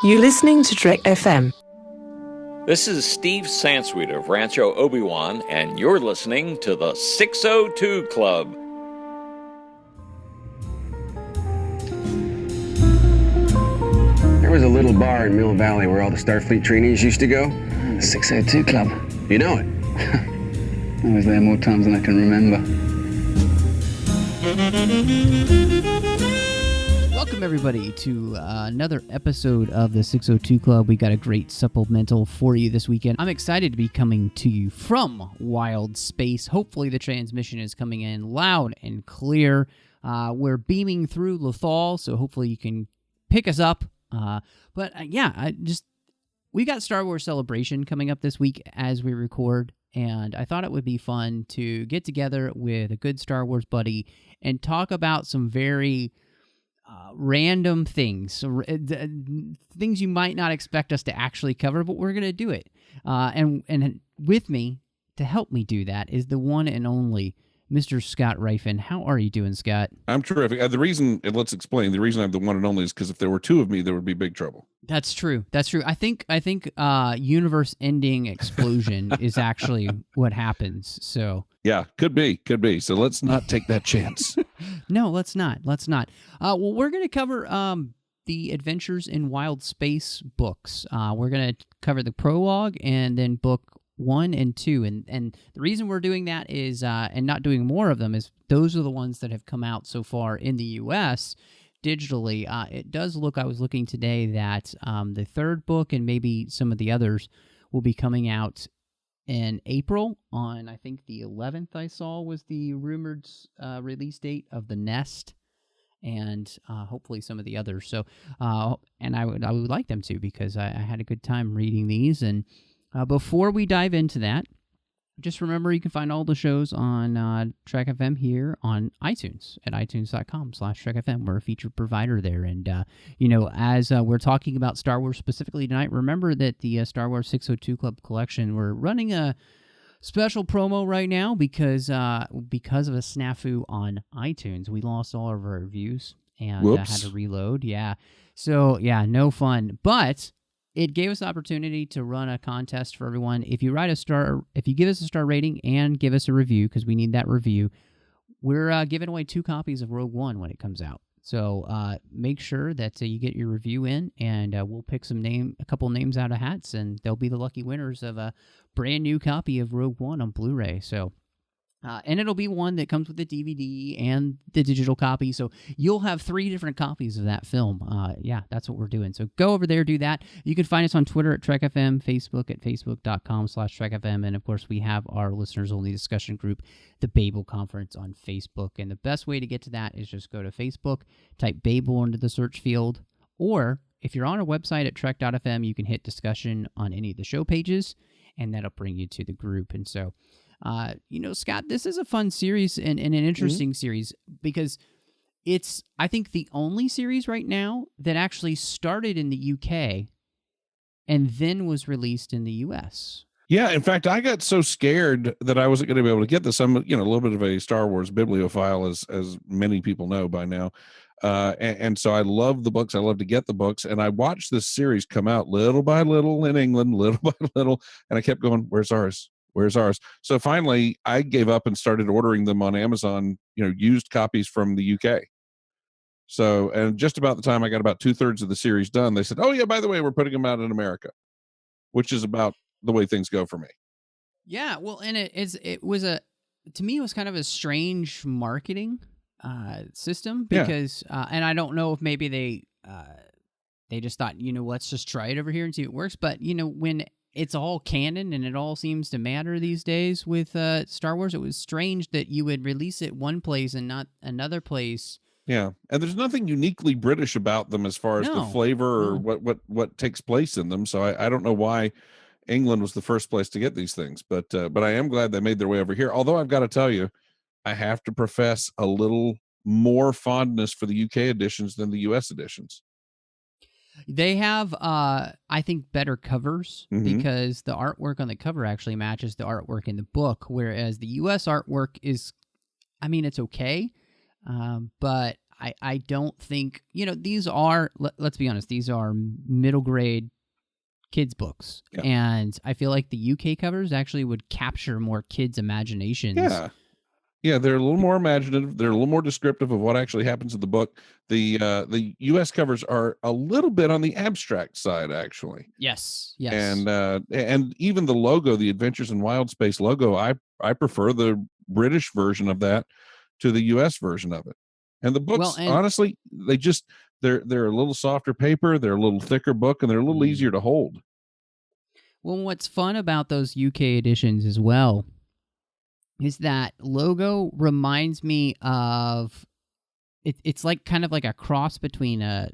You're listening to Trek FM. This is Steve Sansweet of Rancho Obi-Wan, and you're listening to the 602 Club. There was a little bar in Mill Valley where all the Starfleet trainees used to go. The 602 Club. You know it. I was there more times than I can remember. Welcome, everybody, to another episode of the 602 Club. We got a great supplemental for you this weekend. I'm excited to be coming to you from Wild Space. Hopefully the transmission is coming in loud and clear. We're beaming through Lothal, so hopefully you can pick us up. We got Star Wars Celebration coming up this week as we record, and I thought it would be fun to get together with a good Star Wars buddy and talk about some very random things, things you might not expect us to actually cover, but we're going to do it. And with me, to help me do that, is the one and only Mr. Scott Ryfun. How are you doing, Scott? I'm terrific. Let's explain. The reason I'm the one and only is because if there were two of me, there would be big trouble. That's true. I think universe-ending explosion is actually what happens. So yeah, could be. So let's not take that chance. No, let's not. Well, we're going to cover the Adventures in Wild Space books. We're going to cover the prologue and then book 1 and 2, and the reason we're doing that is and not doing more of them is those are the ones that have come out so far in the U.S. digitally. It does look, I was looking today, that the third book and maybe some of the others will be coming out in April on, I think, the 11th I saw was the rumored release date of The Nest, and hopefully some of the others. So and I would like them to, because I had a good time reading these. And before we dive into that, just remember you can find all the shows on Trek FM here on iTunes at itunes.com/TrekFM. We're a featured provider there. And, as we're talking about Star Wars specifically tonight, remember that the Star Wars 602 Club collection, we're running a special promo right now because of a snafu on iTunes. We lost all of our reviews and had to reload. Yeah. So, yeah, no fun. But it gave us the opportunity to run a contest for everyone. If you give us a star rating and give us a review, because we need that review, we're giving away 2 copies of Rogue One when it comes out. So make sure that you get your review in, and we'll pick a couple names out of hats, and they'll be the lucky winners of a brand new copy of Rogue One on Blu-ray. So. And it'll be one that comes with the DVD and the digital copy, so you'll have 3 different copies of that film. That's what we're doing. So go over there, do that. You can find us on Twitter at TrekFM, Facebook at facebook.com/TrekFM, and of course we have our listeners-only discussion group, the Babel Conference, on Facebook. And the best way to get to that is just go to Facebook, type Babel into the search field, or if you're on our website at Trek.fm, you can hit discussion on any of the show pages, and that'll bring you to the group. And so Scott, this is a fun series and an interesting series, because it's, I think, the only series right now that actually started in the UK and then was released in the US. Yeah, in fact, I got so scared that I wasn't going to be able to get this. I'm, a little bit of a Star Wars bibliophile, as many people know by now. And so I love the books. I love to get the books. And I watched this series come out little by little in England, little by little. And I kept going, where's ours? So finally I gave up and started ordering them on Amazon, used copies from the UK. So, and just about the time I got about 2/3 of the series done, they said, oh yeah, by the way, we're putting them out in America, which is about the way things go for me. Yeah. Well, and it was to me, it was kind of a strange marketing system, because, and I don't know if maybe they just thought, let's just try it over here and see if it works. But, when it's all canon and it all seems to matter these days with Star Wars, it was strange that you would release it one place and not another place. Yeah, and there's nothing uniquely British about them as far as the flavor or what takes place in them. So I don't know why England was the first place to get these things, but I am glad they made their way over here. Although I've got to tell you, I have to profess a little more fondness for the UK editions than the US editions. They have, I think, better covers, because the artwork on the cover actually matches the artwork in the book, whereas the U.S. artwork is, it's okay, but I don't think, these are, let's be honest, these are middle grade kids books. Yeah. And I feel like the UK covers actually would capture more kids' imaginations. Yeah, they're a little more imaginative. They're a little more descriptive of what actually happens in the book. The US covers are a little bit on the abstract side, actually. Yes. And even the logo, the Adventures in Wild Space logo, I prefer the British version of that to the US version of it. And the books, honestly, they're a little softer paper, they're a little thicker book, and they're a little easier to hold. Well, what's fun about those UK editions as well is that logo reminds me of it's like kind of like a cross between a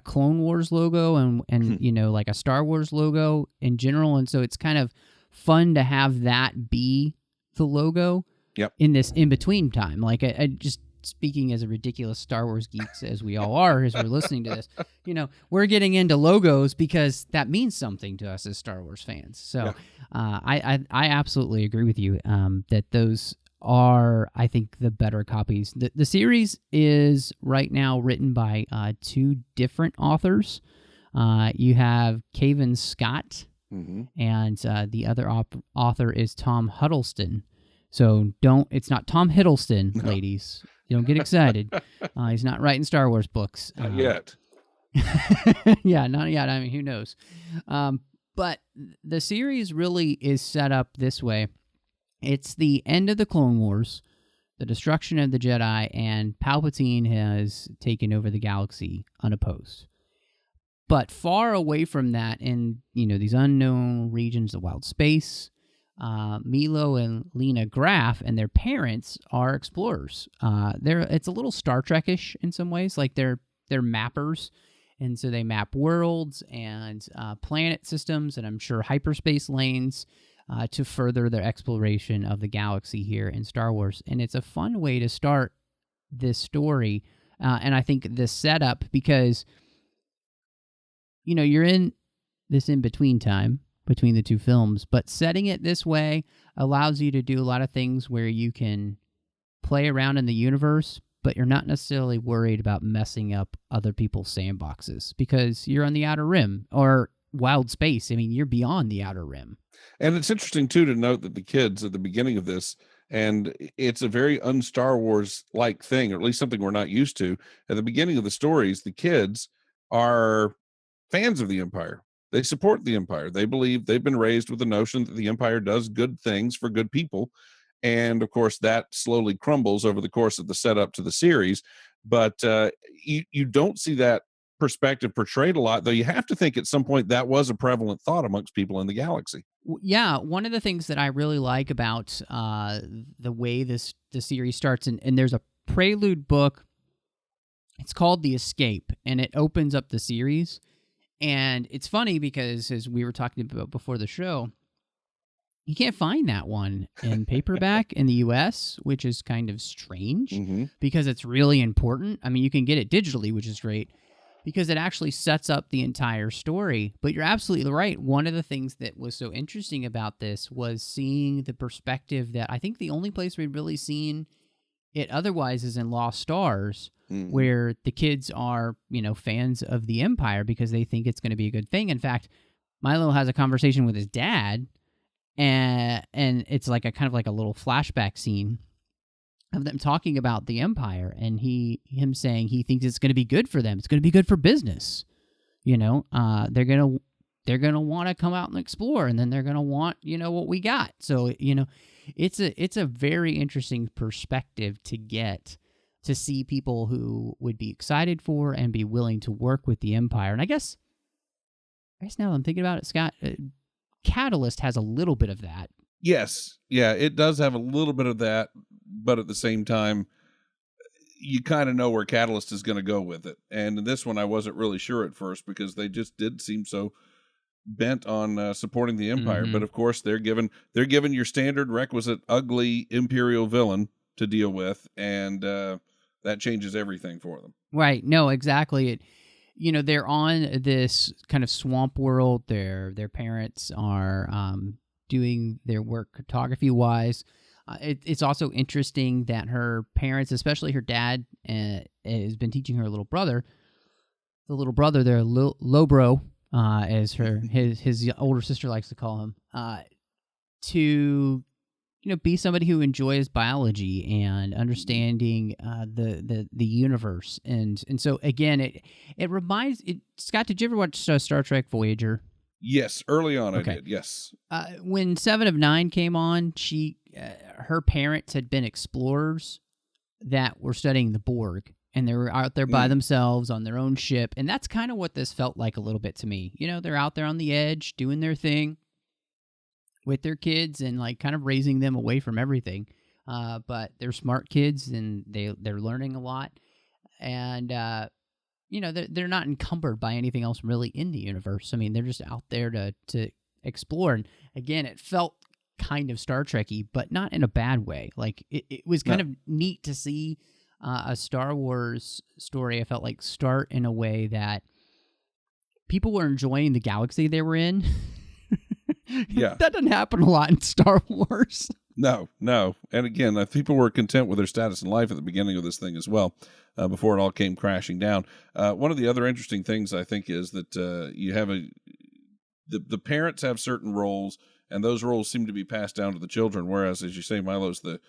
Clone Wars logo and like a Star Wars logo in general, and so it's kind of fun to have that be the logo. Yep. In this in between time, like I just speaking as a ridiculous Star Wars geeks as we all are as we're listening to this, we're getting into logos because that means something to us as Star Wars fans. So I absolutely agree with you that those are, I think, the better copies. The series is right now written by two different authors. You have Cavan Scott, and the other author is Tom Huddleston. So it's not Tom Hiddleston, ladies. You don't get excited. He's not writing Star Wars books. Not yet. Yeah, not yet. I mean, who knows? But the series really is set up this way. It's the end of the Clone Wars, the destruction of the Jedi, and Palpatine has taken over the galaxy unopposed. But far away from that, in these unknown regions of wild space, Milo and Lena Graff and their parents are explorers. It's a little Star Trek-ish in some ways, like they're mappers, and so they map worlds and planet systems, and I'm sure hyperspace lanes to further their exploration of the galaxy here in Star Wars. And it's a fun way to start this story, and I think this setup, because you're in this in-between time between the two films, but setting it this way allows you to do a lot of things where you can play around in the universe, but you're not necessarily worried about messing up other people's sandboxes because you're on the Outer Rim or wild space. I mean, you're beyond the Outer Rim. And it's interesting, too, to note that the kids at the beginning of this, and it's a very un-Star Wars-like thing, or at least something we're not used to. At the beginning of the stories, the kids are fans of the Empire. They support the Empire. They believe they've been raised with the notion that the Empire does good things for good people. And, of course, that slowly crumbles over the course of the setup to the series. But you don't see that perspective portrayed a lot, though you have to think at some point that was a prevalent thought amongst people in the galaxy. Yeah, one of the things that I really like about the way the series starts, and there's a prelude book. It's called The Escape, and it opens up the series. And it's funny because, as we were talking about before the show, you can't find that one in paperback in the U.S., which is kind of strange because it's really important. I mean, you can get it digitally, which is great because it actually sets up the entire story. But you're absolutely right. One of the things that was so interesting about this was seeing the perspective that I think the only place we've really seen it otherwise is in Lost Stars, where the kids are, fans of the Empire because they think it's going to be a good thing. In fact, Milo has a conversation with his dad, and it's like a kind of like a little flashback scene of them talking about the Empire, and him saying he thinks it's going to be good for them. It's going to be good for business. They're gonna want to come out and explore, and then they're gonna want what we got. So it's a very interesting perspective to get to see people who would be excited for and be willing to work with the Empire. And I guess now that I'm thinking about it, Scott, Catalyst has a little bit of that. Yes. Yeah, it does have a little bit of that, but at the same time, you kind of know where Catalyst is going to go with it. And in this one, I wasn't really sure at first because they just did seem so bent on supporting the Empire. But of course, they're given your standard requisite ugly Imperial villain to deal with, and that changes everything for them. Right. No, exactly. They're on this kind of swamp world. Their parents are doing their work cartography-wise. It's also interesting that her parents, especially her dad, has been teaching her little brother. The little brother there, Lobro, as his older sister likes to call him, to be somebody who enjoys biology and understanding the universe, and so again, it reminds it. Scott, did you ever watch Star Trek Voyager? Yes, early on I did. Yes. When 7 of 9 came on, her parents had been explorers that were studying the Borg, and they were out there by themselves on their own ship, and that's kind of what this felt like a little bit to me. They're out there on the edge doing their thing with their kids and like kind of raising them away from everything. But they're smart kids and they're learning a lot. And, they're not encumbered by anything else really in the universe. I mean, they're just out there to explore. And again, it felt kind of Star Trek-y, but not in a bad way. Like it was kind of neat to see a Star Wars story. I felt like start in a way that people were enjoying the galaxy they were in. Yeah. That doesn't happen a lot in Star Wars. No. And again, people were content with their status in life at the beginning of this thing as well, before it all came crashing down. One of the other interesting things I think is that you have the parents have certain roles, and those roles seem to be passed down to the children. Whereas, as you say, Milo's the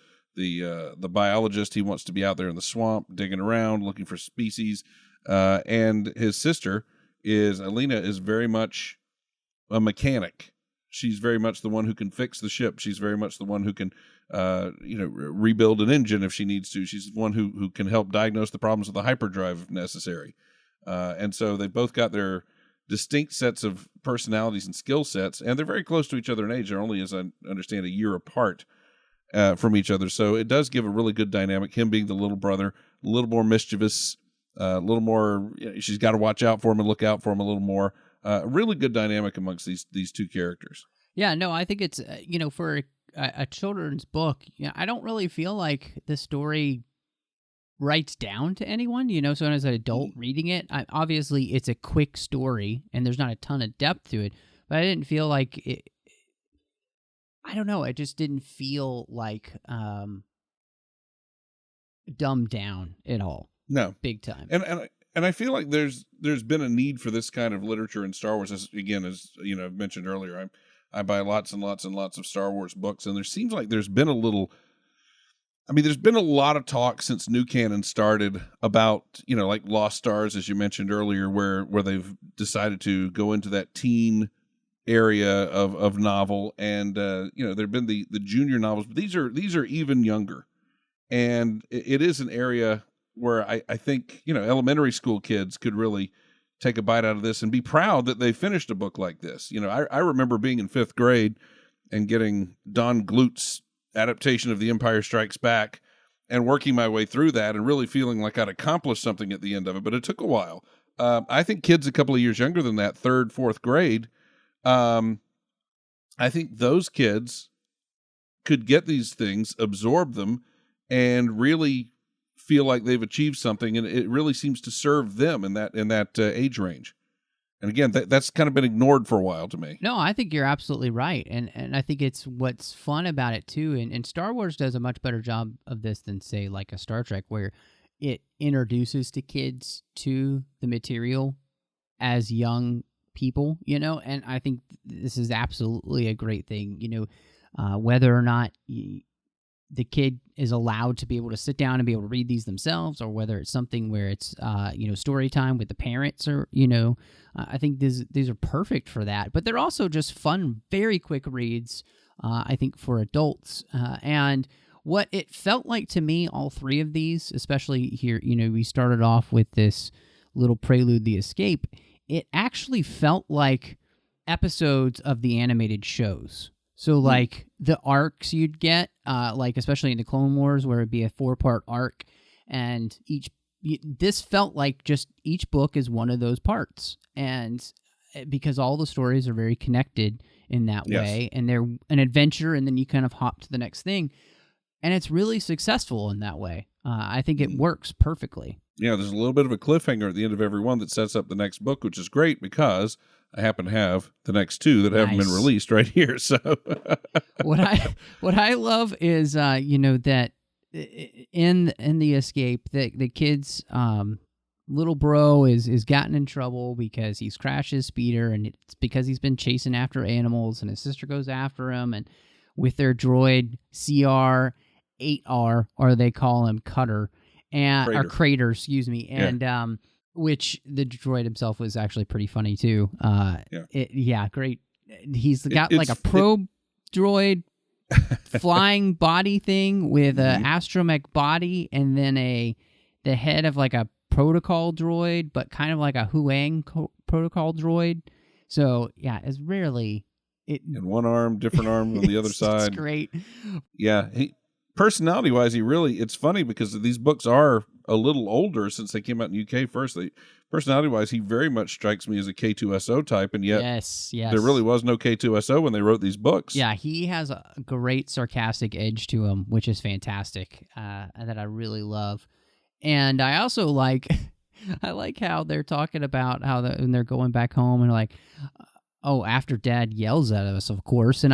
biologist. He wants to be out there in the swamp, digging around, looking for species. And his sister Alina is very much a mechanic. She's very much the one who can fix the ship. She's very much the one who can, rebuild an engine if she needs to. She's the one who can help diagnose the problems with the hyperdrive if necessary. And so they've both got their distinct sets of personalities and skill sets, and they're very close to each other in age. They're only, as I understand, a year apart from each other. So it does give a really good dynamic. Him being the little brother, a little more mischievous, a little more. She's got to watch out for him and look out for him a little more. Really good dynamic amongst these two characters. Yeah, no, I think it's for a children's book. I don't really feel like the story writes down to anyone. So as an adult reading it, obviously it's a quick story and there's not a ton of depth to it. But I didn't feel like it. I don't know. It just didn't feel like dumbed down at all. No, big time. And I feel like there's been a need for this kind of literature in Star Wars. As I've mentioned earlier, I buy lots and lots and lots of Star Wars books, and there seems like there's been there's been a lot of talk since New Canon started about, like Lost Stars, as you mentioned earlier, where they've decided to go into that teen area of novel, and there've been the junior novels, but these are even younger, and it is an area where I think, elementary school kids could really take a bite out of this and be proud that they finished a book like this. I remember being in 5th grade and getting Don Glut's adaptation of The Empire Strikes Back and working my way through that and really feeling like I'd accomplished something at the end of it, but it took a while. I think kids a couple of years younger than that, 3rd, 4th grade, I think those kids could get these things, absorb them, and really feel like they've achieved something, and it really seems to serve them in that age range. And again, that's kind of been ignored for a while to me. No, I think you're absolutely right, and I think it's what's fun about it too. And Star Wars does a much better job of this than, say, like a Star Trek, where it introduces to kids to the material as young people, and I think this is absolutely a great thing. Whether or not the kid is allowed to be able to sit down and be able to read these themselves, or whether it's something where it's story time with the parents, or I think these are perfect for that. But they're also just fun, very quick reads, I think, for adults. And what it felt like to me, all three of these, especially here, we started off with this little prelude, The Escape. It actually felt like episodes of the animated shows. So, like, the arcs you'd get, like, especially in the Clone Wars, where it'd be a 4-part arc, and this felt like just each book is one of those parts, and because all the stories are very connected in that way, and they're an adventure, and then you kind of hop to the next thing, and it's really successful in that way. I think it works perfectly. Yeah, there's a little bit of a cliffhanger at the end of every one that sets up the next book, which is great because I happen to have the next two that haven't been released right here. So what I love is that in the escape, the kid's little bro is gotten in trouble because he's crashed his speeder, and it's because he's been chasing after animals, and his sister goes after him, and with their droid CR8R, or they call him Cutter, or Crater, excuse me, and which the droid himself was actually pretty funny too. Great. He's got like a probe droid flying body thing with a astromech body, and then the head of like a protocol droid, but kind of like a Huang protocol droid. So yeah, it's rarely in one arm, different arm on the other side. It's great. Yeah, personality wise, it's funny because these books are a little older since they came out in UK first. Personality wise, he very much strikes me as a K2SO type, and yet yes. there really was no K2SO when they wrote these books. Yeah, he has a great sarcastic edge to him, which is fantastic, that I really love. And I also like how they're talking about when they're going back home and like, oh, after Dad yells at us, of course. And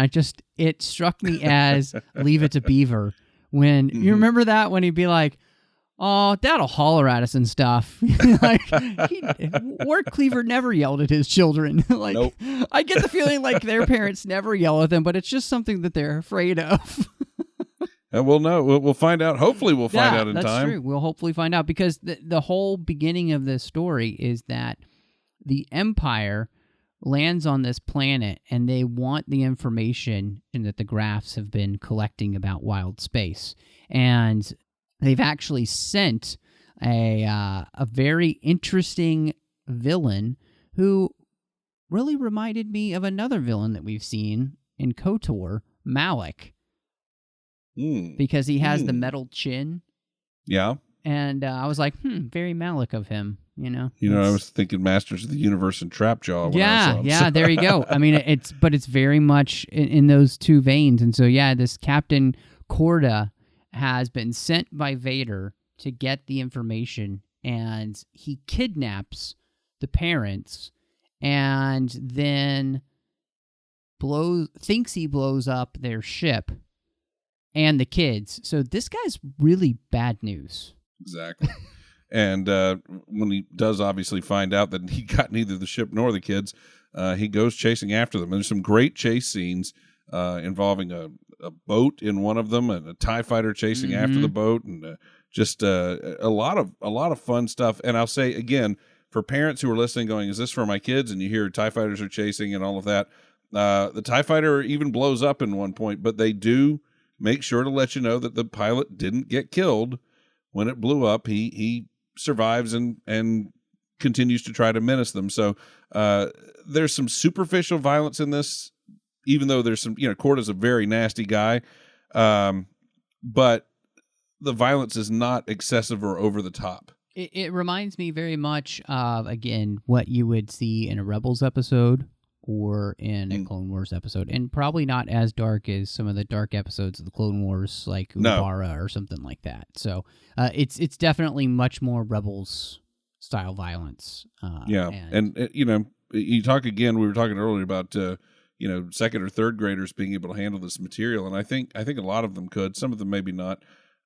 it struck me as Leave It to Beaver. When you remember that, when he'd be like, oh, Dad'll holler at us and stuff. Like, Wart Cleaver never yelled at his children. Like, nope. I get the feeling like their parents never yell at them, but it's just something that they're afraid of. We'll know. We'll find out. Hopefully we'll find out in time. That's true. We'll hopefully find out, because the whole beginning of this story is that the Empire lands on this planet, and they want the information that the Graphs have been collecting about wild space. And they've actually sent a very interesting villain who really reminded me of another villain that we've seen in KOTOR, Malik. Because he has the metal chin. Yeah. And I was like, very Malik of him, you know? I was thinking Masters of the Universe and Trapjaw. Yeah, there you go. I mean, it's very much in those two veins. And so, yeah, this Captain Korda has been sent by Vader to get the information, and he kidnaps the parents and then thinks he blows up their ship and the kids. So this guy's really bad news. Exactly. And when he does obviously find out that he got neither the ship nor the kids, he goes chasing after them. And there's some great chase scenes involving a boat in one of them, and a TIE fighter chasing after the boat, and just a lot of fun stuff. And I'll say again, for parents who are listening going, is this for my kids? And you hear TIE fighters are chasing and all of that. The TIE fighter even blows up in one point, but they do make sure to let you know that the pilot didn't get killed when it blew up. He survives and continues to try to menace them. So there's some superficial violence in this, even though there's some, Korda's a very nasty guy, but the violence is not excessive or over the top. It reminds me very much of, again, what you would see in a Rebels episode or in a Clone Wars episode, and probably not as dark as some of the dark episodes of the Clone Wars, like Ubara or something like that. So it's definitely much more Rebels style violence. And you talk again. We were talking earlier about second or third graders being able to handle this material, and I think a lot of them could. Some of them maybe not,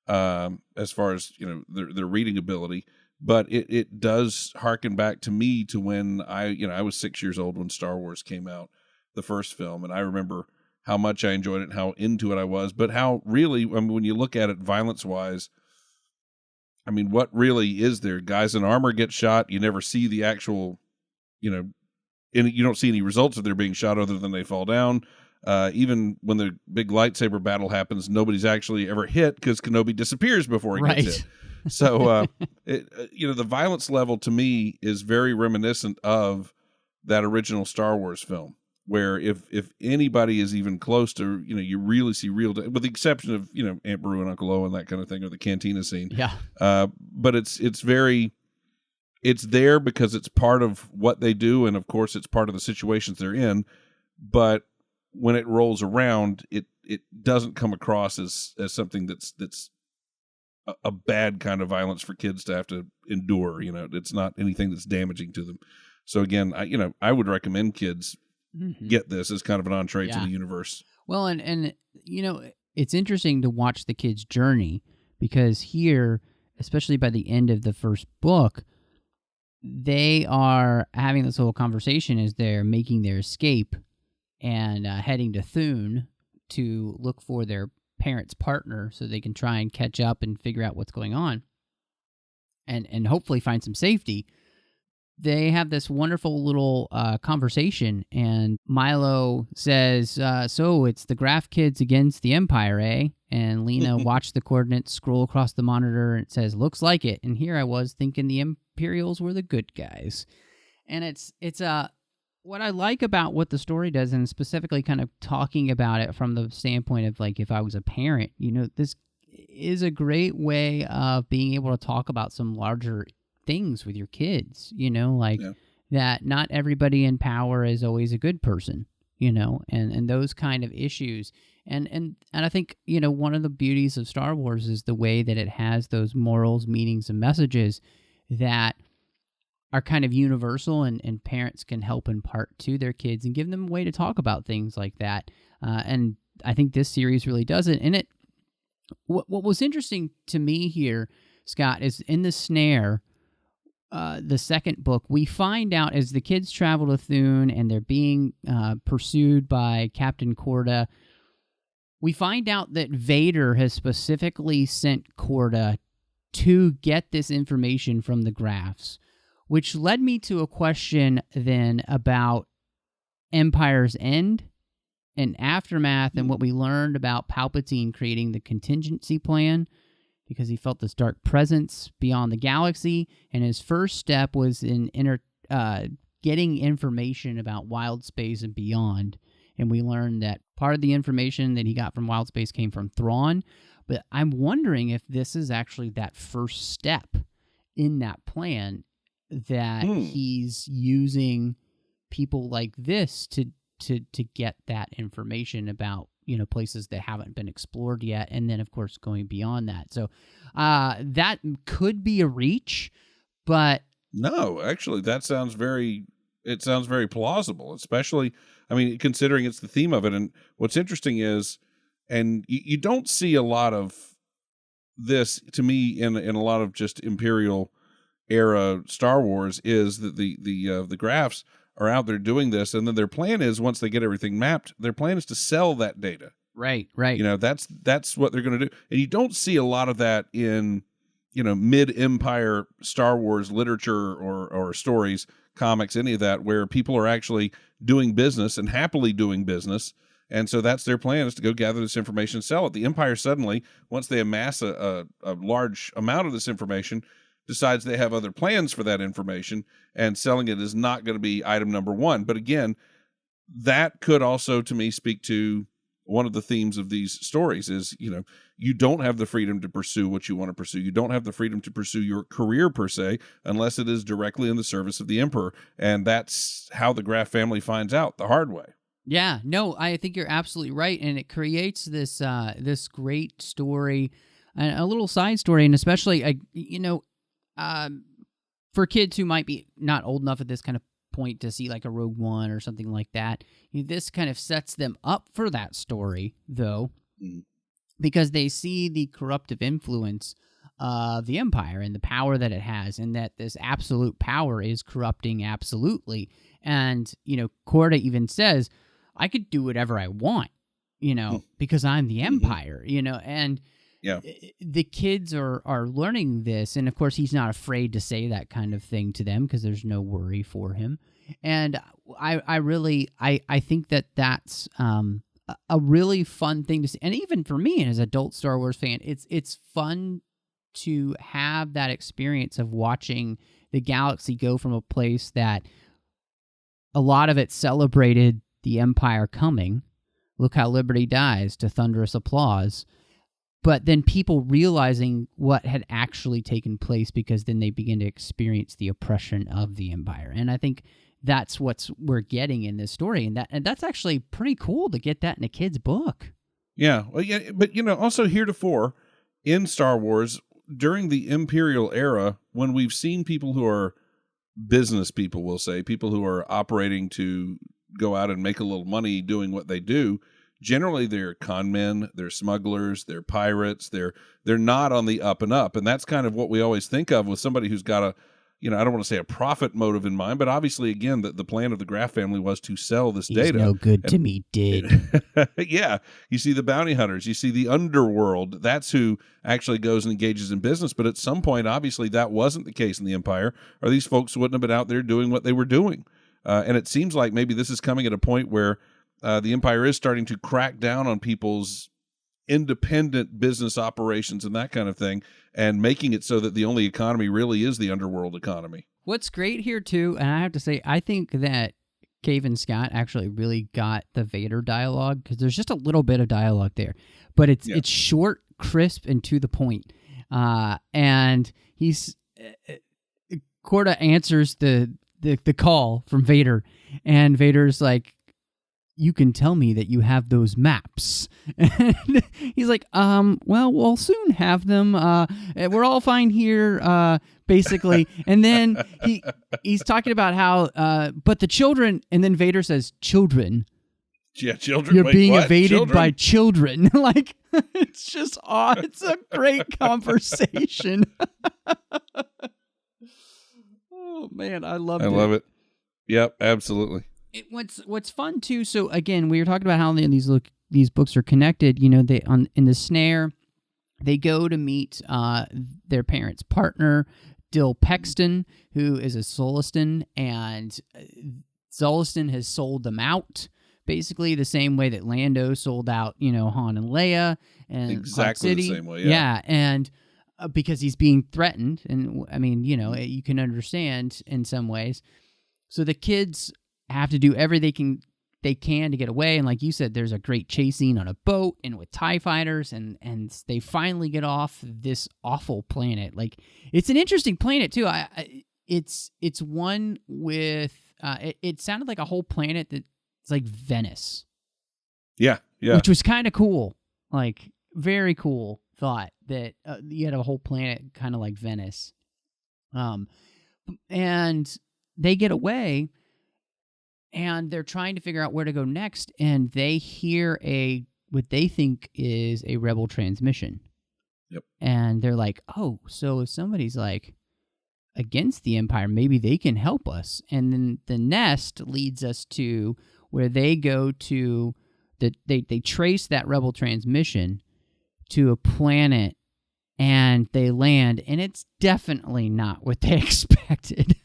as far as their reading ability. But it does harken back to me to when I was 6 years old when Star Wars came out, the first film, and I remember how much I enjoyed it and how into it I was, but how really, when you look at it violence-wise, what really is there? Guys in armor get shot, you never see the actual, and you don't see any results of their being shot other than they fall down. Even when the big lightsaber battle happens, nobody's actually ever hit because Kenobi disappears before he gets hit. So, the violence level to me is very reminiscent of that original Star Wars film, where if anybody is even close to, you really see real, with the exception of, Aunt Beru and Uncle Owen, that kind of thing, or the cantina scene. Yeah. But it's there because it's part of what they do. And of course it's part of the situations they're in, but when it rolls around, it doesn't come across as something that's a bad kind of violence for kids to have to endure. You know, it's not anything that's damaging to them. So again, I would recommend kids get this as kind of an entree to the universe. Well, and it's interesting to watch the kids' journey, because here, especially by the end of the first book, they are having this little conversation as they're making their escape and heading to Thune to look for their parents' partner so they can try and catch up and figure out what's going on and hopefully find some safety. They have this wonderful little conversation, and Milo says, so it's the Graf kids against the Empire, eh? And Lena watched the coordinates scroll across the monitor, and it says, looks like it. And here I was thinking the Imperials were the good guys. And it's what I like about what the story does, and specifically kind of talking about it from the standpoint of, like, if I was a parent, this is a great way of being able to talk about some larger things with your kids, that not everybody in power is always a good person, and those kind of issues. And I think, one of the beauties of Star Wars is the way that it has those morals, meanings, and messages that are kind of universal, and parents can help impart to their kids and give them a way to talk about things like that. And I think this series really does it. And what was interesting to me here, Scott, is in the Snare, the second book, we find out as the kids travel to Thune and they're being pursued by Captain Korda, we find out that Vader has specifically sent Korda to get this information from the Grafs, which led me to a question then about Empire's End and Aftermath and what we learned about Palpatine creating the contingency plan, because he felt this dark presence beyond the galaxy, and his first step was in getting information about wild space and beyond. And we learned that part of the information that he got from wild space came from Thrawn, but I'm wondering if this is actually that first step in that plan, that he's using people like this to get that information about places that haven't been explored yet, and then of course going beyond that. So that could be a reach, but no, actually that sounds very plausible, especially, considering it's the theme of it. And what's interesting is, and you don't see a lot of this, to me, in a lot of just Imperial era Star Wars, is that the Grafs are out there doing this, and then their plan is, once they get everything mapped, their plan is to sell that data. Right. That's what they're going to do. And you don't see a lot of that in, mid-Empire Star Wars literature or stories, comics, any of that, where people are actually doing business and happily doing business. And so that's their plan, is to go gather this information and sell it. The Empire suddenly, once they amass a large amount of this information, decides they have other plans for that information, and selling it is not going to be item number one. But again, that could also, to me, speak to one of the themes of these stories is, you don't have the freedom to pursue what you want to pursue. You don't have the freedom to pursue your career per se, unless it is directly in the service of the Emperor. And that's how the Graf family finds out, the hard way. Yeah, no, I think you're absolutely right. And it creates this, this great story, a little side story, and especially, for kids who might be not old enough at this kind of point to see like a Rogue One or something like that, this kind of sets them up for that story, though, because they see the corruptive influence of the Empire and the power that it has, and that this absolute power is corrupting absolutely. And, Korda even says, I could do whatever I want, because I'm the Empire, and yeah, the kids are learning this, and of course he's not afraid to say that kind of thing to them because there's no worry for him. And I think that's a really fun thing to see, and even for me as an adult Star Wars fan, it's fun to have that experience of watching the galaxy go from a place that a lot of it celebrated the Empire coming, look how Liberty dies, to thunderous applause. But then people realizing what had actually taken place, because then they begin to experience the oppression of the Empire. And I think that's what we're getting in this story. And that's actually pretty cool to get that in a kid's book. Yeah. Well, yeah, but also heretofore in Star Wars, during the imperial era, when we've seen people who are business people, we'll say, people who are operating to go out and make a little money doing what they do, generally they're con men, they're smugglers, they're pirates, they're not on the up and up. And that's kind of what we always think of with somebody who's got a, I don't want to say a profit motive in mind, but obviously, again, the plan of the Graff family was to sell this He's data. no good to me, did. Yeah. You see the bounty hunters, you see the underworld. That's who actually goes and engages in business. But at some point, obviously, that wasn't the case in the Empire, or these folks wouldn't have been out there doing what they were doing. And it seems like maybe this is coming at a point where the Empire is starting to crack down on people's independent business operations and that kind of thing, and making it so that the only economy really is the underworld economy. What's great here, too, and I have to say, I think that Cavan Scott actually really got the Vader dialogue, because there's just a little bit of dialogue there. But it's short, crisp, and to the point. And he's... Corda answers the call from Vader, and Vader's like, you can tell me that you have those maps. And he's like, well, we'll soon have them. We're all fine here, basically. And then he's talking about how, but the children, and then Vader says, children. Yeah, children. You're being what? evaded Children? by children. Like, it's just odd. It's a great conversation. Oh, man, I love it. Yep, absolutely. What's fun too. So again, we were talking about how these books are connected. They in the Snare, they go to meet their parents' partner, Dill Pexton, who is a Solistan, and Solistan has sold them out, basically the same way that Lando sold out, Han and Leia, and exactly the same way. Yeah, and because he's being threatened, and I mean, you can understand in some ways. So the kids have to do everything they can to get away, and like you said, there's a great chase scene on a boat and with TIE fighters, and they finally get off this awful planet. Like, it's an interesting planet too. It's one with it sounded like a whole planet that's like Venice. Yeah. Which was kind of cool. Like, very cool thought that you had a whole planet kind of like Venice. And they get away, and they're trying to figure out where to go next, and they hear what they think is a rebel transmission. Yep. And they're like, oh, so if somebody's like against the Empire, maybe they can help us. And then the nest leads us to where they go to they trace that rebel transmission to a planet, and they land, and it's definitely not what they expected.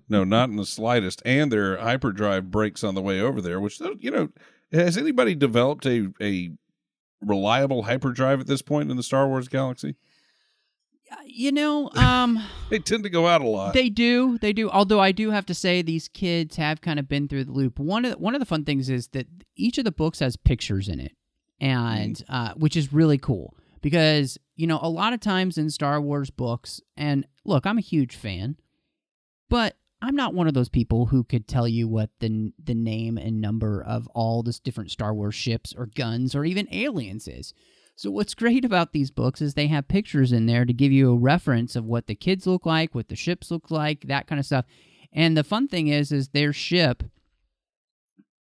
No, not in the slightest. And their hyperdrive breaks on the way over there, which, has anybody developed a reliable hyperdrive at this point in the Star Wars galaxy? They tend to go out a lot. They do. Although I do have to say, these kids have kind of been through the loop. One of the fun things is that each of the books has pictures in it, and which is really cool, because a lot of times in Star Wars books, and look, I'm a huge fan, but I'm not one of those people who could tell you what the name and number of all this different Star Wars ships or guns or even aliens is. So what's great about these books is they have pictures in there to give you a reference of what the kids look like, what the ships look like, that kind of stuff. And the fun thing is their ship,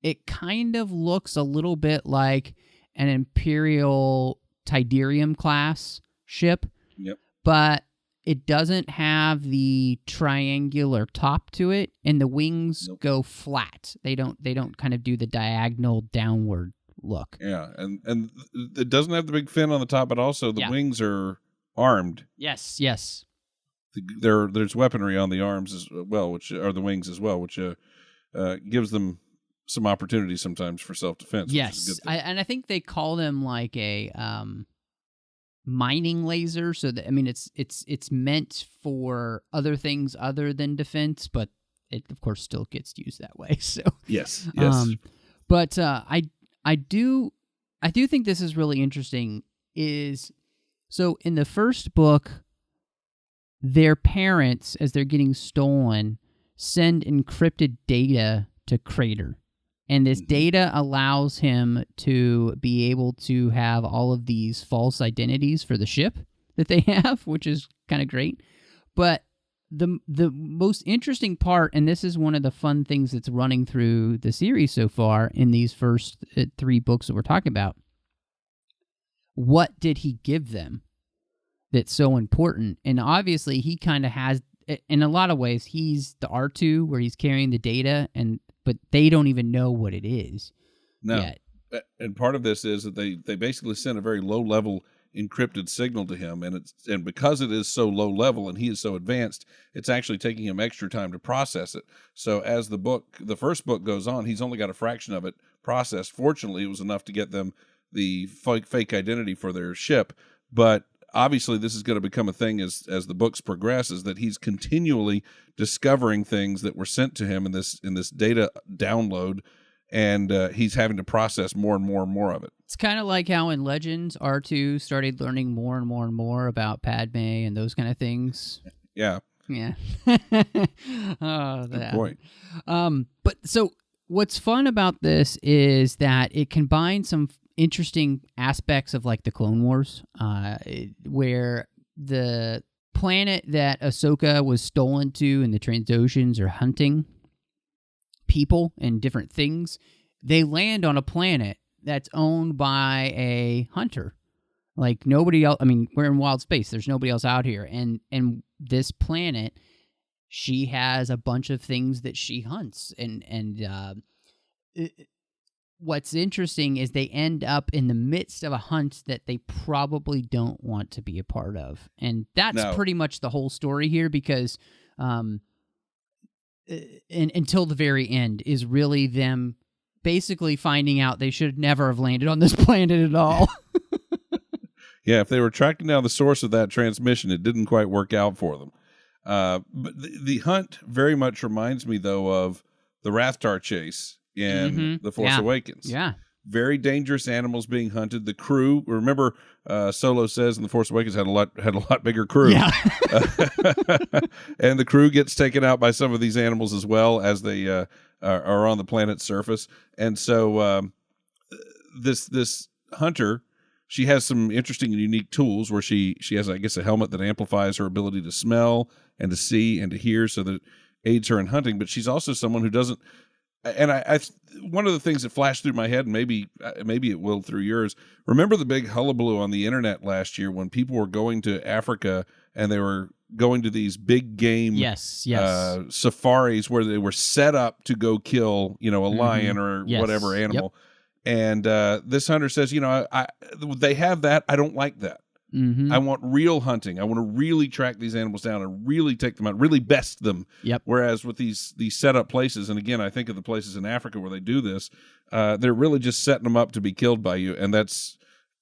it kind of looks a little bit like an Imperial Tidarium class ship. Yep. But it doesn't have the triangular top to it, and the wings go flat. They don't kind of do the diagonal downward look. Yeah, and it doesn't have the big fin on the top, but also the wings are armed. Yes. There's weaponry on the arms as well, which are the wings as well, which gives them some opportunity sometimes for self-defense. Yes, and I think they call them like a mining laser. So that, I mean, it's meant for other things other than defense, but it of course still gets used that way. So yes. But I do think this is really interesting. So in the first book, their parents, as they're getting stolen, send encrypted data to Crater. And this data allows him to be able to have all of these false identities for the ship that they have, which is kind of great. But the most interesting part, and this is one of the fun things that's running through the series so far in these first 3 books that we're talking about, what did he give them that's so important? And obviously he kind of has, in a lot of ways, he's the R2 where he's carrying the data, but they don't even know what it is yet. And part of this is that they basically send a very low-level encrypted signal to him, and because it is so low level and he is so advanced, it's actually taking him extra time to process it. So as the first book goes on, he's only got a fraction of it processed. Fortunately, it was enough to get them the fake identity for their ship, but obviously this is going to become a thing as the books progress, is that he's continually discovering things that were sent to him in this data download, and he's having to process more and more and more of it. It's kind of like how in Legends, R2 started learning more and more and more about Padme and those kind of things. Yeah. Yeah. Oh, good point. But so what's fun about this is that it combines some interesting aspects of like the Clone Wars, where the planet that Ahsoka was stolen to and the Trandoshans are hunting people and different things. They land on a planet that's owned by a hunter. Like nobody else. I mean, we're in wild space. There's nobody else out here. And this planet, she has a bunch of things that she hunts. What's interesting is they end up in the midst of a hunt that they probably don't want to be a part of. And that's pretty much the whole story here, because until the very end is really them basically finding out they should never have landed on this planet at all. Yeah, if they were tracking down the source of that transmission, it didn't quite work out for them. But the hunt very much reminds me, though, of the Rathtar chase in The Force Awakens. Yeah. Very dangerous animals being hunted. The crew, remember, Solo says in The Force Awakens had a lot bigger crew. Yeah. And the crew gets taken out by some of these animals as well as they are on the planet's surface. And so this hunter, she has some interesting and unique tools where she has, I guess, a helmet that amplifies her ability to smell and to see and to hear, so that it aids her in hunting. But she's also someone who doesn't. And I one of the things that flashed through my head, and maybe it will through yours. Remember the big hullabaloo on the internet last year when people were going to Africa and they were going to these big game safaris where they were set up to go kill, a lion or whatever animal. Yep. And this hunter says, they have that. I don't like that. Mm-hmm. I want real hunting. I want to really track these animals down and really take them out, really best them. Yep. Whereas with these set up places, and again, I think of the places in Africa where they do this, they're really just setting them up to be killed by you, and that's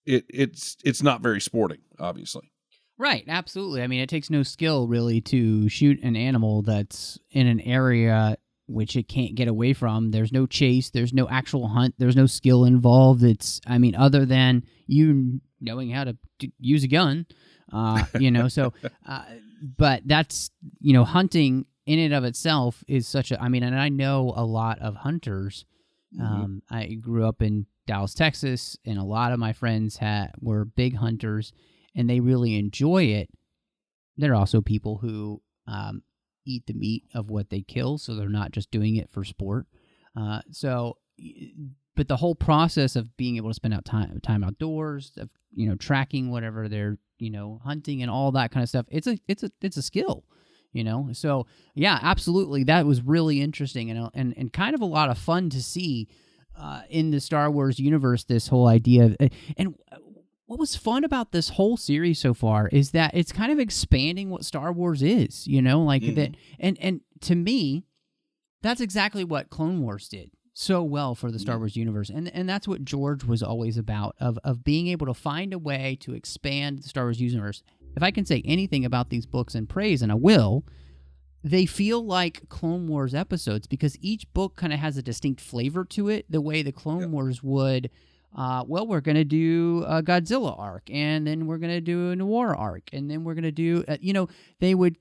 it. It's not very sporting, obviously. Right. Absolutely. I mean, it takes no skill really to shoot an animal that's in an area which it can't get away from. There's no chase. There's no actual hunt. There's no skill involved. Other than you knowing how to use a gun, so, but that's, hunting in and of itself is such a, and I know a lot of hunters. I grew up in Dallas, Texas, and a lot of my friends were big hunters, and they really enjoy it. There are also people who, eat the meat of what they kill, so they're not just doing it for sport. But the whole process of being able to spend out time outdoors, of tracking whatever they're hunting and all that kind of stuff, it's a skill, So yeah, absolutely, that was really interesting and kind of a lot of fun to see in the Star Wars universe. This whole idea and what was fun about this whole series so far is that it's kind of expanding what Star Wars is, that. And to me, that's exactly what Clone Wars did so well for the Star Wars universe. And that's what George was always about, of being able to find a way to expand the Star Wars universe. If I can say anything about these books in praise, and I will, they feel like Clone Wars episodes because each book kind of has a distinct flavor to it, the way the Clone Wars would. We're going to do a Godzilla arc, and then we're going to do a noir arc, and then we're going to do, they would,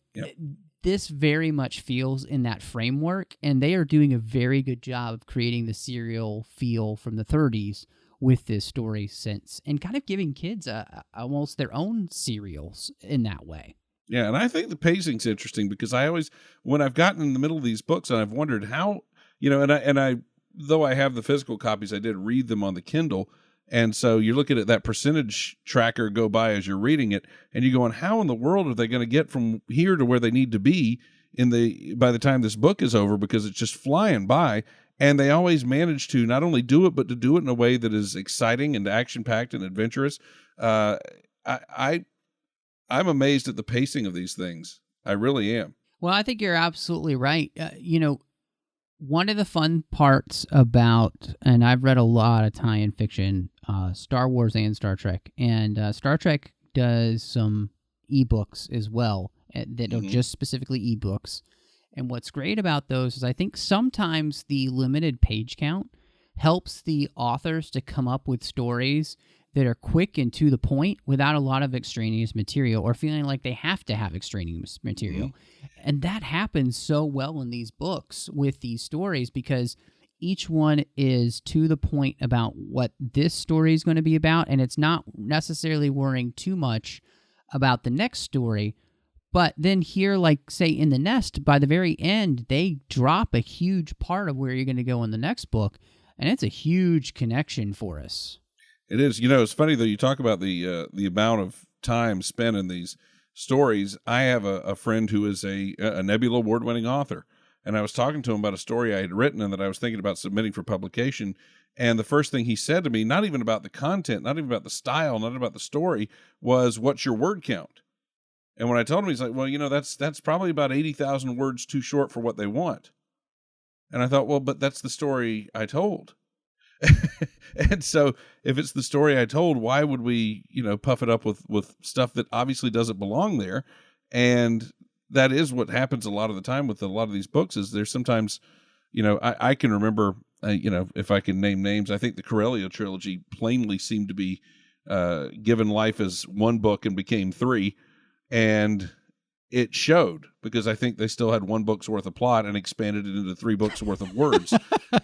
this very much feels in that framework, and they are doing a very good job of creating the serial feel from the 30s with this story sense, and kind of giving kids almost their own serials in that way. Yeah, and I think the pacing's interesting because I always, when I've gotten in the middle of these books, and I've wondered how, and I, though I have the physical copies, I did read them on the Kindle, and so you're looking at that percentage tracker go by as you're reading it, and you're going, how in the world are they going to get from here to where they need to be by the time this book is over, because it's just flying by. And they always manage to not only do it, but to do it in a way that is exciting and action-packed and adventurous. I'm amazed at the pacing of these things. I really am. Well, I think you're absolutely right. One of the fun parts about, and I've read a lot of tie-in fiction, Star Wars and Star Trek, and Star Trek does some ebooks as well that are just specifically ebooks. And what's great about those is I think sometimes the limited page count helps the authors to come up with stories that are quick and to the point without a lot of extraneous material or feeling like they have to have extraneous material. And that happens so well in these books with these stories because each one is to the point about what this story is going to be about, and it's not necessarily worrying too much about the next story. But then here, like, say, in The Nest, by the very end, they drop a huge part of where you're going to go in the next book, and it's a huge connection for us. It is. It's funny, though, you talk about the amount of time spent in these stories. I have a friend who is a Nebula Award-winning author, and I was talking to him about a story I had written and that I was thinking about submitting for publication, and the first thing he said to me, not even about the content, not even about the style, not about the story, was, what's your word count? And when I told him, he's like, well, that's probably about 80,000 words too short for what they want. And I thought, well, but that's the story I told. And so if it's the story I told, why would we, puff it up with stuff that obviously doesn't belong there? And that is what happens a lot of the time with a lot of these books is there's sometimes, I can remember, if I can name names, I think the Corellia trilogy plainly seemed to be given life as one book and became three. And it showed because I think they still had one book's worth of plot and expanded it into 3 books worth of words.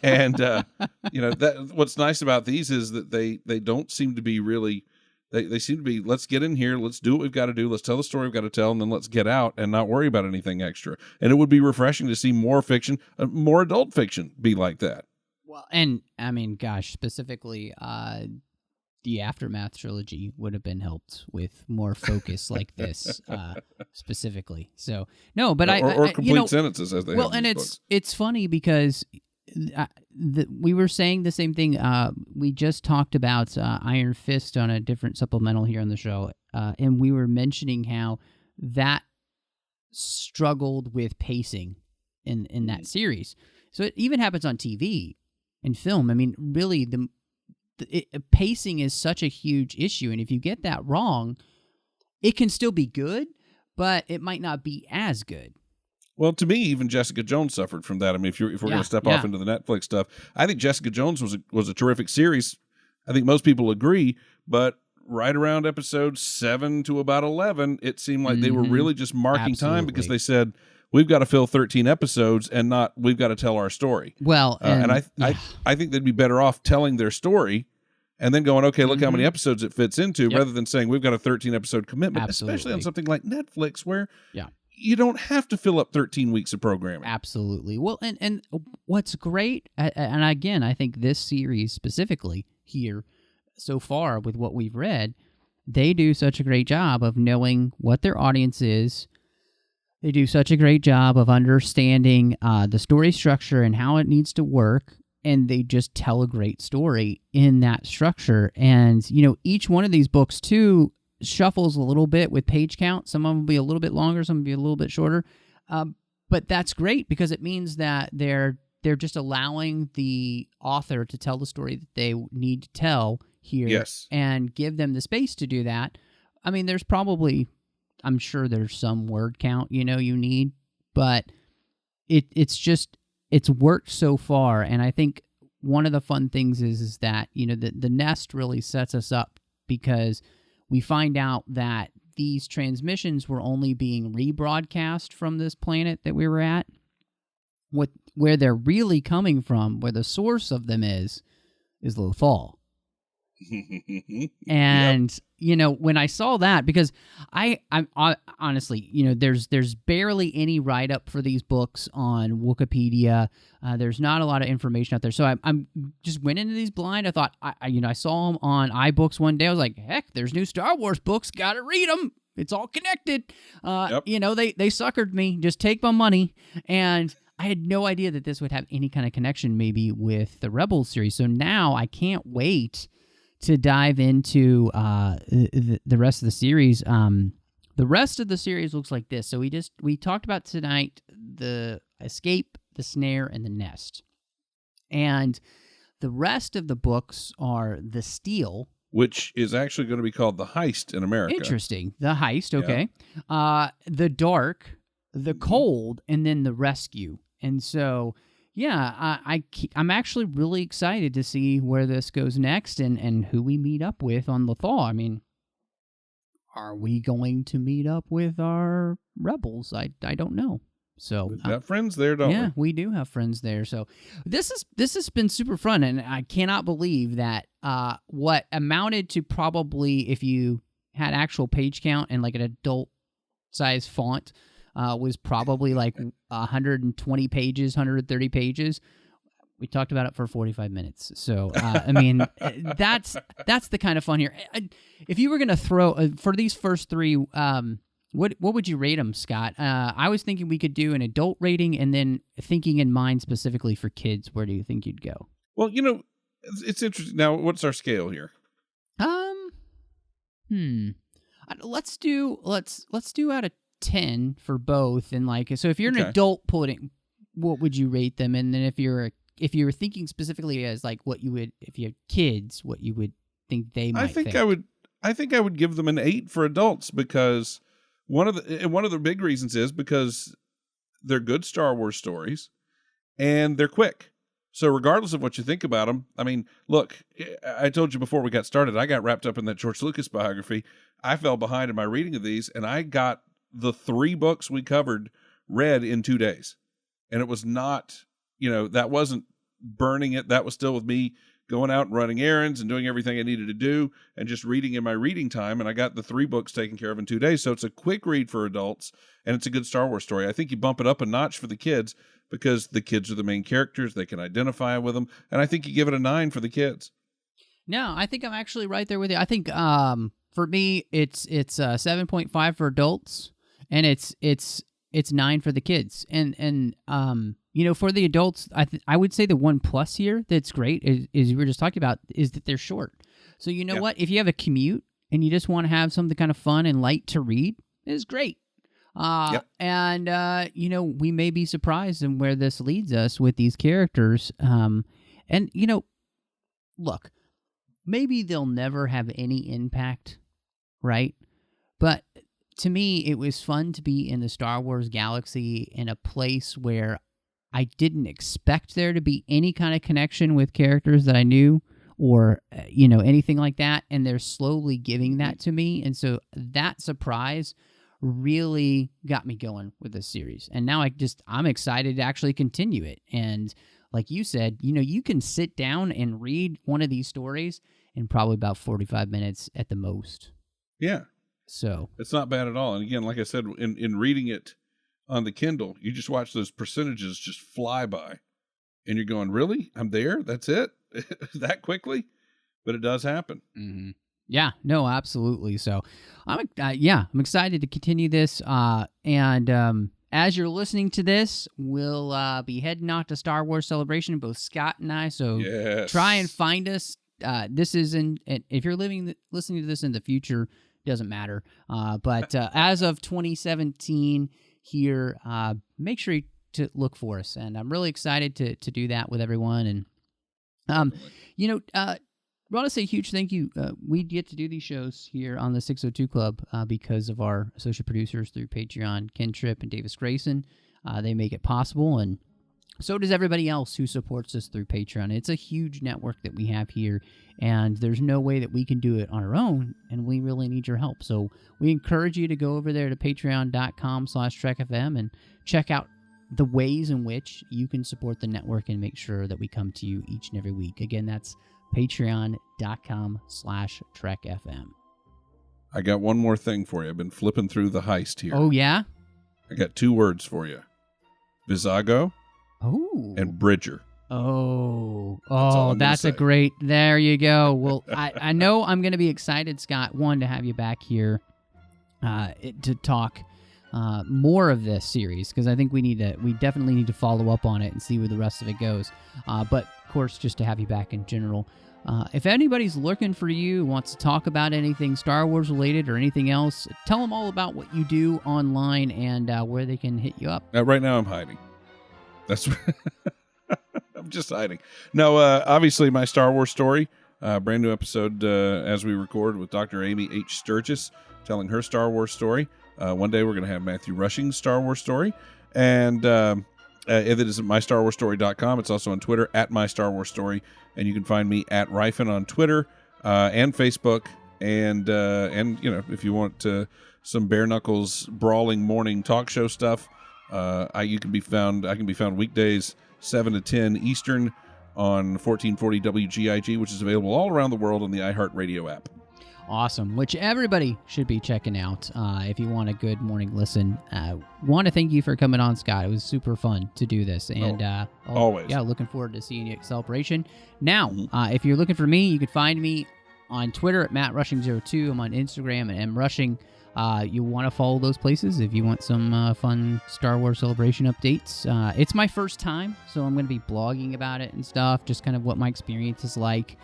And, that what's nice about these is that they don't seem to be really, they seem to be, let's get in here, let's do what we've got to do, let's tell the story we've got to tell, and then let's get out and not worry about anything extra. And it would be refreshing to see more fiction, more adult fiction be like that. Well, and I mean, gosh, specifically, the Aftermath trilogy would have been helped with more focus like this, specifically. So no, but or complete sentences as they have. Well, and it's funny because we were saying the same thing. We just talked about Iron Fist on a different supplemental here on the show, and we were mentioning how that struggled with pacing in that series. So it even happens on TV and film. I mean, really, pacing is such a huge issue, and if you get that wrong, it can still be good, but it might not be as good. Well, to me, even Jessica Jones suffered from that. I mean, if we're going to step off into the Netflix stuff, I think Jessica Jones was a terrific series. I think most people agree, but right around episode 7 to about 11, it seemed like they were really just marking time because they said, we've got to fill 13 episodes and not we've got to tell our story. Well, and I think they'd be better off telling their story and then going, okay, look how many episodes it fits into, rather than saying we've got a 13 episode commitment, especially on something like Netflix where you don't have to fill up 13 weeks of programming. Absolutely. Well, and what's great, and again, I think this series specifically here so far with what we've read, they do such a great job of knowing what their audience is. They do such a great job of understanding the story structure and how it needs to work, and they just tell a great story in that structure. And, each one of these books, too, shuffles a little bit with page count. Some of them will be a little bit longer, some will be a little bit shorter. But that's great because it means that they're just allowing the author to tell the story that they need to tell here and give them the space to do that. I mean, there's probably... I'm sure there's some word count, you need, but it's worked so far. And I think one of the fun things is that, the Nest really sets us up because we find out that these transmissions were only being rebroadcast from this planet that we were at. Where they're really coming from, where the source of them is Lothal. And when I saw that, because I'm honestly, there's barely any write up for these books on Wikipedia. There's not a lot of information out there, so I'm just went into these blind. I thought I saw them on iBooks one day. I was like, heck, there's new Star Wars books. Got to read them. It's all connected. They suckered me. Just take my money. And I had no idea that this would have any kind of connection maybe with the Rebels series. So now I can't wait to dive into the rest of the series. The rest of the series looks like this. So we talked about tonight the Escape, the Snare, and the Nest. And the rest of the books are the Steal, which is actually going to be called the Heist in America. Interesting. The Heist, okay. Yeah. The Dark, the Cold, and then the Rescue. And so, yeah, I'm actually really excited to see where this goes next and who we meet up with on Lothal. I mean, are we going to meet up with our rebels? I don't know. So we've got friends there, don't we? Yeah, we do have friends there. So this has been super fun, and I cannot believe that what amounted to probably, if you had actual page count and like an adult size font, was probably like 120 pages, 130 pages. We talked about it for 45 minutes. So, I mean, that's the kind of fun here. If you were going to throw, for these first three, what would you rate them, Scott? I was thinking we could do an adult rating, and then thinking in mind specifically for kids, where do you think you'd go? Well, it's interesting. Now, what's our scale here? Let's do out of 10 for both, and so if you're an adult pudding, what would you rate them? And then if you're thinking specifically as like what you would if you have kids, what you would think they might think. I think I would give them an 8 for adults, because one of the big reasons is because they're good Star Wars stories and they're quick. So regardless of what you think about them, I mean, look, I told you before we got started, I got wrapped up in that George Lucas biography. I fell behind in my reading of these, and I got the 3 books we covered read in 2 days. And it was not, that wasn't burning it. That was still with me going out and running errands and doing everything I needed to do and just reading in my reading time. And I got the 3 books taken care of in 2 days. So it's a quick read for adults, and it's a good Star Wars story. I think you bump it up a notch for the kids because the kids are the main characters. They can identify with them. And I think you give it a 9 for the kids. No, I think I'm actually right there with you. I think for me, it's 7.5 for adults, and it's 9 for the kids. And for the adults, I would say the one plus here that's great is we were just talking about is that they're short. So what? If you have a commute and you just want to have something kind of fun and light to read, it's great. And we may be surprised in where this leads us with these characters. Look, maybe they'll never have any impact, right? But to me, it was fun to be in the Star Wars galaxy in a place where I didn't expect there to be any kind of connection with characters that I knew or, anything like that. And they're slowly giving that to me. And so that surprise really got me going with this series. And now I'm excited to actually continue it. And like you said, you can sit down and read one of these stories in probably about 45 minutes at the most. Yeah. So it's not bad at all. And again, like I said, in reading it on the Kindle, you just watch those percentages just fly by, and you're going, really? I'm there? That's it? That quickly? But it does happen. Mm-hmm. Yeah, no, absolutely. So I'm excited to continue this. And as you're listening to this, we'll be heading out to Star Wars Celebration, both Scott and I. So try and find us. This is if you're listening to this in the future, doesn't matter. But as of 2017 here, make sure to look for us. And I'm really excited to do that with everyone. And, I want to say a huge thank you. We get to do these shows here on the 602 Club because of our associate producers through Patreon, Ken Tripp and Davis Grayson. They make it possible, and so does everybody else who supports us through Patreon. It's a huge network that we have here, and there's no way that we can do it on our own, and we really need your help. So we encourage you to go over there to patreon.com/TrekFM and check out the ways in which you can support the network and make sure that we come to you each and every week. Again, that's patreon.com/trekfm. I got one more thing for you. I've been flipping through the heist here. Oh, yeah? I got 2 words for you. Visago and Bridger. Oh, all I'm gonna that's a say. great, there you go. Well, I know I'm going to be excited, Scott, one, to have you back here to talk more of this series, because I think we definitely need to follow up on it and see where the rest of it goes. But, of course, just to have you back in general. If anybody's looking for you, wants to talk about anything Star Wars related or anything else, tell them all about what you do online and where they can hit you up. Right now I'm hiding. That's I'm just hiding. No, obviously my Star Wars story, brand new episode as we record with Dr. Amy H. Sturgis telling her Star Wars story. One day we're going to have Matthew Rushing's Star Wars story. And it is at mystarwarsstory.com. It's also on Twitter at mystarwarsstory. And you can find me at Ryfun on Twitter and Facebook. And you know, if you want some bare knuckles brawling morning talk show stuff, I can be found weekdays 7 to 10 Eastern on 1440 WGIG, which is available all around the world on the iHeartRadio app. Awesome, which everybody should be checking out if you want a good morning listen. Want to thank you for coming on, Scott. It was super fun to do this. And always. Yeah, looking forward to seeing you at Celebration. Now, if you're looking for me, you can find me on Twitter at MattRushing02. I'm on Instagram at MRushing. You want to follow those places if you want some fun Star Wars Celebration updates. It's my first time, so I'm going to be blogging about it and stuff, just kind of what my experience is like.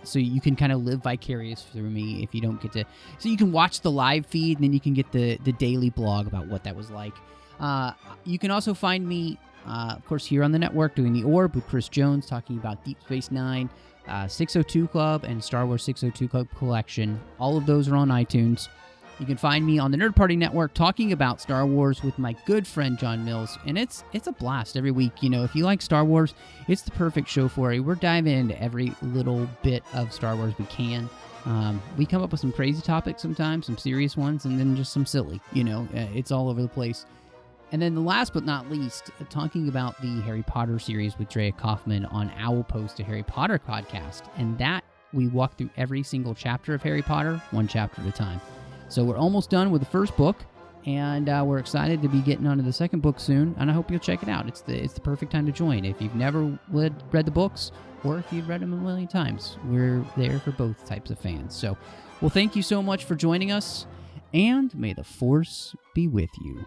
So you can kind of live vicarious through me if you don't get to. So you can watch the live feed, and then you can get the daily blog about what that was like. You can also find me, of course, here on the network doing The Orb with Chris Jones, talking about Deep Space Nine, 602 Club, and Star Wars 602 Club Collection. All of those are on iTunes. You can find me on the Nerd Party Network talking about Star Wars with my good friend John Mills, and it's a blast every week. You know, if you like Star Wars, it's the perfect show for you. We're diving into every little bit of Star Wars we can. We come up with some crazy topics sometimes, some serious ones, and then just some silly. You know, it's all over the place. And then the last but not least, talking about the Harry Potter series with Drea Kaufman on Owl Post, a Harry Potter podcast, and that we walk through every single chapter of Harry Potter, one chapter at a time. So we're almost done with the first book, and we're excited to be getting onto the second book soon, and I hope you'll check it out. It's the perfect time to join. If you've never read the books, or if you've read them a million times, we're there for both types of fans. So, well, thank you so much for joining us, and may the Force be with you.